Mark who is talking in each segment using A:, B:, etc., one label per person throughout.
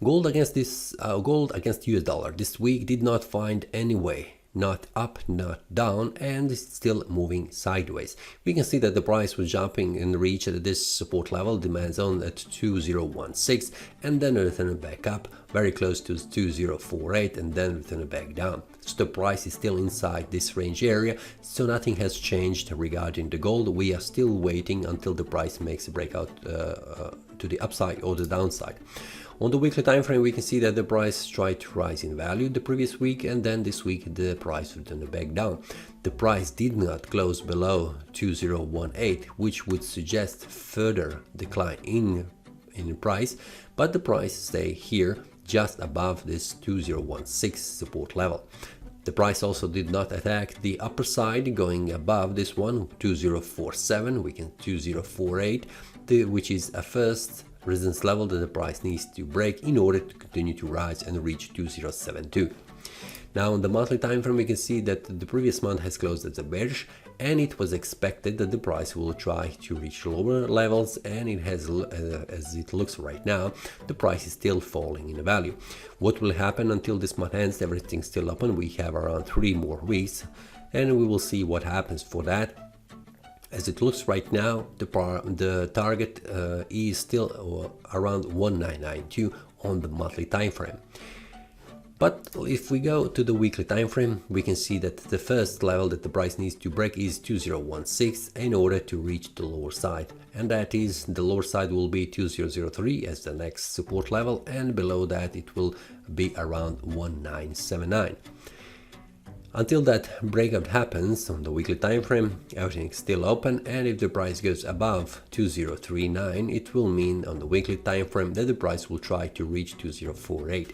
A: Gold against US dollar this week did not find any way, not up, not down, and is still moving sideways. We can see that the price was jumping and reached this support level, demand zone at 2016, and then returned back up very close to 2048 and then returned back down. So the price is still inside this range area, so nothing has changed regarding the gold. We are still waiting until the price makes a breakout to the upside or the downside. On the weekly time frame, we can see that the price tried to rise in value the previous week, and then this week the price returned back down. The price did not close below 2018, which would suggest further decline in price, but the price stay here just above this 2016 support level. The price also did not attack the upper side, going above this one, 2047, we can 2048, which is a first resistance level that the price needs to break in order to continue to rise and reach 2072. Now on the monthly time frame, we can see that the previous month has closed as a bearish, and it was expected that the price will try to reach lower levels, and it has, as it looks right now, the price is still falling in value. What will happen until this month ends? Everything's still open. We have around 3 more weeks, and we will see what happens for that. As it looks right now, the target is still around 1992 on the monthly time frame. But if we go to the weekly time frame, we can see that the first level that the price needs to break is 2016 in order to reach the lower side, and that is the lower side will be 2003 as the next support level, and below that it will be around 1979. Until that breakout happens on the weekly time frame, everything is still open, and if the price goes above 2039, it will mean on the weekly time frame that the price will try to reach 2048.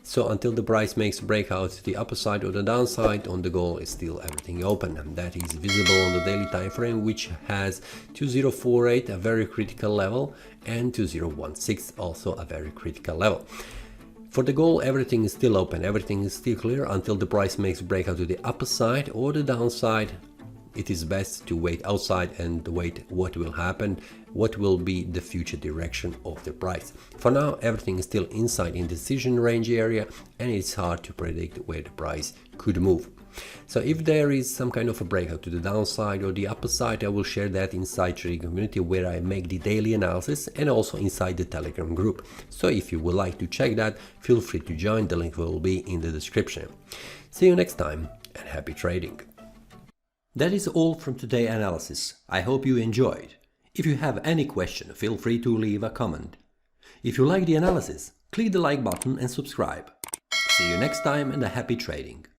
A: So until the price makes a breakout to the upper side or the downside, on the goal is still everything open, and that is visible on the daily time frame, which has 2048 a very critical level and 2016 also a very critical level. For the goal, everything is still open, everything is still clear until the price makes a breakout to the upper side or the downside. It is best to wait outside and wait what will happen, what will be the future direction of the price. For now, everything is still inside in decision range area, and it's hard to predict where the price could move. So if there is some kind of a breakout to the downside or the upper side, I will share that inside trading community where I make the daily analysis, and also inside the Telegram group. So if you would like to check that, feel free to join, the link will be in the description. See you next time, and happy trading. That is all from today's analysis. I hope you enjoyed. If you have any question, feel free to leave a comment. If you like the analysis, click the like button and subscribe. See you next time, and a happy trading.